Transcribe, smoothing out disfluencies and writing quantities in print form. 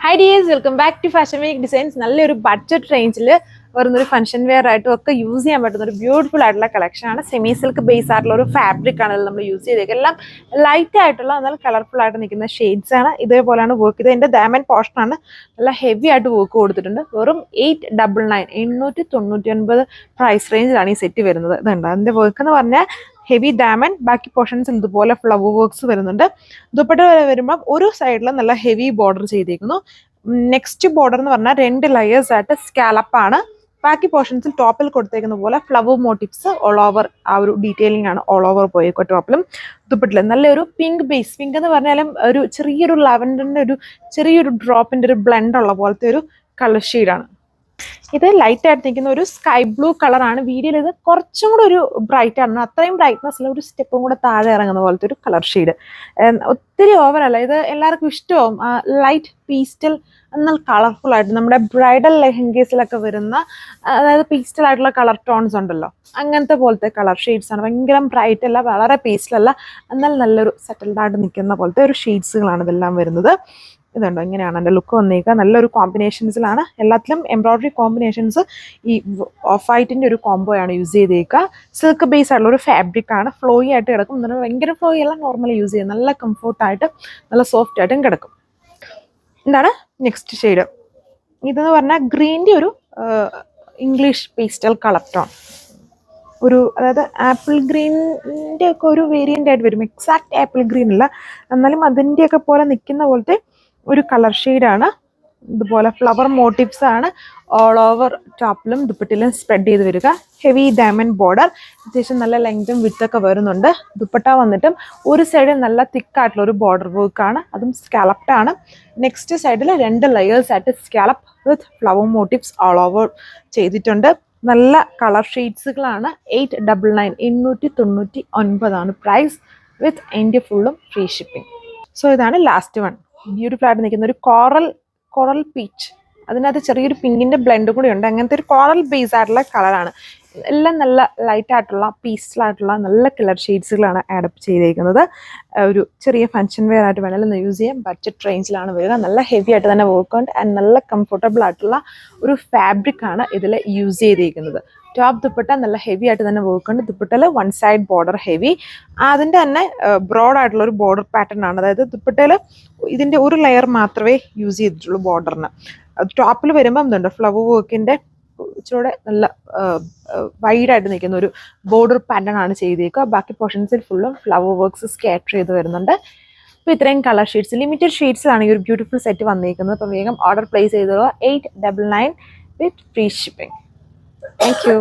Hi dears, welcome back to Fashion Week Designs. നല്ലൊരു budget റേഞ്ചിൽ വരുന്നൊരു ഫംഗ്ഷൻ വെയർ ആയിട്ടും ഒക്കെ യൂസ് ചെയ്യാൻ പറ്റുന്ന ഒരു ബ്യൂട്ടിഫുൾ ആയിട്ടുള്ള കളക്ഷൻ ആണ്. സെമി സിൽക്ക് ബേസ് ആയിട്ടുള്ള ഒരു ഫാബ്രിക് ആണ് നമ്മൾ യൂസ് ചെയ്തേക്കുക. എല്ലാം ലൈറ്റ് ആയിട്ടുള്ള എന്നാൽ കളർഫുൾ ആയിട്ട് നിൽക്കുന്ന ഷെയ്ഡ്സ് ആണ്. ഇതേപോലെയാണ് വർക്ക് ചെയ്തത്. എൻ്റെ ഡയമണ്ട് പോർഷൻ ആണ്. നല്ല ഹെവി ആയിട്ട് വർക്ക് കൊടുത്തിട്ടുണ്ട്. വെറും 899 പ്രൈസ് റേഞ്ചിലാണ് ഈ സെറ്റ് വരുന്നത്. ഇതുണ്ട് അതിൻ്റെ വർക്ക് എന്ന് പറഞ്ഞാൽ ഹെവി ഡയമണ്ട്, ബാക്കി പോർഷൻസിൽ ഇതുപോലെ ഫ്ലവർ വർക്ക്സ് വരുന്നുണ്ട്. ദുപ്പട്ട വരുമ്പോൾ ഒരു സൈഡിൽ നല്ല ഹെവി ബോർഡർ ചെയ്തേക്കുന്നു. നെക്സ്റ്റ് ബോർഡർ എന്ന് പറഞ്ഞാൽ 2 ലെയേഴ്സ് ആയിട്ട് സ്കാലപ്പ് ആണ്. ബാക്കി പോർഷൻസിൽ ടോപ്പിൽ കൊടുത്തേക്കുന്ന പോലെ ഫ്ലവർ മോട്ടീവ്സ് ഓൾ ഓവർ, ആ ഒരു ഡീറ്റെയിലിംഗ് ആണ് ഓൾ ഓവർ പോയേക്കോ. ടോപ്പിലും ദുപ്പട്ടിലും നല്ലൊരു പിങ്ക് ബേസ്, പിങ്ക് എന്ന് പറഞ്ഞാലും ഒരു ചെറിയൊരു ലാവൻഡറിന്റെ ഒരു ചെറിയൊരു ഡ്രോപ്പിന്റെ ഒരു ബ്ലെൻഡ് ഉള്ള പോലത്തെ ഒരു കളർ ഷെയ്ഡാണ്. ഇത് ലൈറ്റ് ആയിട്ട് നിൽക്കുന്ന ഒരു സ്കൈ ബ്ലൂ കളറാണ്. വീഡിയോയിൽ ഇത് കുറച്ചും കൂടെ ഒരു ബ്രൈറ്റ് ആണ്. അത്രയും ബ്രൈറ്റ്നസ് ഒരു സ്റ്റെപ്പും കൂടെ താഴെ ഇറങ്ങുന്ന പോലത്തെ ഒരു കളർ ഷെയ്ഡ്. ഒത്തിരി ഓവറല്ല, ഇത് എല്ലാവർക്കും ഇഷ്ടമാവും. ലൈറ്റ് പീസ്റ്റൽ എന്നാൽ കളർഫുൾ ആയിട്ട് നമ്മുടെ ബ്രൈഡൽ ലെഹങ്കേസിലൊക്കെ വരുന്ന, അതായത് പീസ്റ്റൽ ആയിട്ടുള്ള കളർ ടോൺസ് ഉണ്ടല്ലോ, അങ്ങനത്തെ പോലത്തെ കളർ ഷെയ്ഡ്സ് ആണ്. ഭയങ്കര ബ്രൈറ്റ് അല്ല, വളരെ പീസ്റ്റലല്ല, എന്നാൽ നല്ലൊരു സെറ്റിൽഡ് ആയിട്ട് നിൽക്കുന്ന പോലത്തെ ഒരു ഷെയ്ഡ്സുകളാണ് ഇതെല്ലാം വരുന്നത്. ഇതുണ്ടോ, ഇങ്ങനെയാണ് എൻ്റെ ലുക്ക് വന്നേക്കുക. നല്ലൊരു കോമ്പിനേഷൻസിലാണ്, എല്ലാത്തിലും എംബ്രോയിഡറി കോമ്പിനേഷൻസ്. ഈ ഓഫ് വൈറ്റിൻ്റെ ഒരു കോംബോയാണ് യൂസ് ചെയ്തേക്കുക. സിൽക്ക് ബേസ് ആയിട്ടുള്ള ഒരു ഫാബ്രിക് ആണ്. ഫ്ലോയി ആയിട്ട് കിടക്കും. എന്നിട്ട് ഭയങ്കര ഫ്ലോയി അല്ല, നോർമലി യൂസ് ചെയ്യും. നല്ല കംഫോർട്ടായിട്ട് നല്ല സോഫ്റ്റ് ആയിട്ടും കിടക്കും. എന്താണ് നെക്സ്റ്റ് ഷെയ്ഡ്? ഇതെന്ന് പറഞ്ഞാൽ ഗ്രീൻ്റെ ഒരു ഇംഗ്ലീഷ് പേസ്റ്റൽ കളർ ടോൺ, ഒരു അതായത് ആപ്പിൾ ഗ്രീനിൻ്റെ ഒക്കെ ഒരു വേരിയൻ്റ് ആയിട്ട് വരും. എക്സാക്ട് ആപ്പിൾ ഗ്രീൻ അല്ല, എന്നാലും അതിൻ്റെയൊക്കെ പോലെ നിൽക്കുന്ന പോലത്തെ ഒരു കളർ ഷെയ്ഡാണ്. ഇതുപോലെ ഫ്ലവർ മോട്ടീവ്സ് ആണ് ഓൾ ഓവർ ടോപ്പിലും ദുപ്പട്ടിലും സ്പ്രെഡ് ചെയ്ത് വരിക. ഹെവി ഡയമണ്ട് ബോർഡർ, അത്യാവശ്യം നല്ല ലെങ്തും വിഡ്ത്തൊക്കെ വരുന്നുണ്ട്. ദുപ്പട്ട വന്നിട്ടും ഒരു സൈഡിൽ നല്ല തിക്കായിട്ടുള്ള ഒരു ബോർഡർ വർക്കാണ്, അതും സ്കാലപ്ഡ് ആണ്. നെക്സ്റ്റ് സൈഡിൽ 2 ലെയേഴ്സ് ആയിട്ട് സ്കാലപ്പ് വിത്ത് ഫ്ലവർ മോട്ടീവ്സ് ഓൾ ഓവർ ചെയ്തിട്ടുണ്ട്. നല്ല കളർ ഷെയ്ഡ്സുകളാണ്. 899 പ്രൈസ് വിത്ത് ഇന്ത്യ ഫുള്ളും ഫ്രീ ഷിപ്പിംഗ്. സോ ഇതാണ് ലാസ്റ്റ് വൺ. ബ്യൂട്ടിഫുൾ ആയിട്ട് നിൽക്കുന്ന ഒരു കോറൽ പീച്ച്, അതിനകത്ത് ചെറിയൊരു പിങ്കിൻ്റെ ബ്ലെൻഡ് കൂടി ഉണ്ട്. അങ്ങനത്തെ ഒരു കോറൽ ബേസ് ആയിട്ടുള്ള കളറാണ്. എല്ലാം നല്ല ലൈറ്റ് ആയിട്ടുള്ള പീസ്ഫുള്ളായിട്ടുള്ള നല്ല കളർ ഷെയ്ഡ്സുകളാണ് ആഡപ്പ് ചെയ്തേക്കുന്നത്. ഒരു ചെറിയ ഫംഗ്ഷൻ വെയർ ആയിട്ട് വേണമെങ്കിൽ യൂസ് ചെയ്യാം. ബഡ്ജറ്റ് റേഞ്ചിലാണ് വരിക. നല്ല ഹെവി ആയിട്ട് തന്നെ വർക്ക് ഉണ്ട് ആൻഡ് നല്ല കംഫർട്ടബിൾ ആയിട്ടുള്ള ഒരു ഫാബ്രിക് ആണ് ഇതിൽ യൂസ് ചെയ്തേക്കുന്നത്. ടോപ്പ് ദുപ്പട്ട നല്ല ഹെവി ആയിട്ട് തന്നെ വർക്ക് ഉണ്ട്. ദുപ്പട്ടയിൽ 1 സൈഡ് ബോർഡർ ഹെവി, അതിൻ്റെ തന്നെ ബ്രോഡ് ആയിട്ടുള്ള ഒരു ബോർഡർ പാറ്റേൺ ആണ്. അതായത് ദുപ്പട്ടയിൽ ഇതിൻ്റെ ഒരു ലെയർ മാത്രമേ യൂസ് ചെയ്തിട്ടുള്ളൂ ബോർഡറിന്. ടോപ്പിൽ വരുമ്പോൾ എന്തുണ്ട്, ഫ്ലവർ വർക്കിൻ്റെ ഇച്ചിരൂടെ നല്ല വൈഡായിട്ട് നിൽക്കുന്ന ഒരു ബോർഡർ പാറ്റേൺ ആണ് ചെയ്തേക്കുക. ബാക്കി പോർഷൻസിൽ ഫുള്ളും ഫ്ലവർ വർക്ക്സ് സ്കാറ്റർ ചെയ്ത് വരുന്നുണ്ട്. അപ്പോൾ ഇത്രയും കളർ ഷെയ്ഡ്സ്, ലിമിറ്റഡ് ഷെയ്ഡ്സിലാണ് ഈ ഒരു ബ്യൂട്ടിഫുൾ സെറ്റ് വന്നിരിക്കുന്നത്. അപ്പോൾ വേഗം ഓർഡർ പ്ലേസ് ചെയ്തോ. 899 വിത്ത് ഫ്രീ ഷിപ്പിംഗ്. Thank you.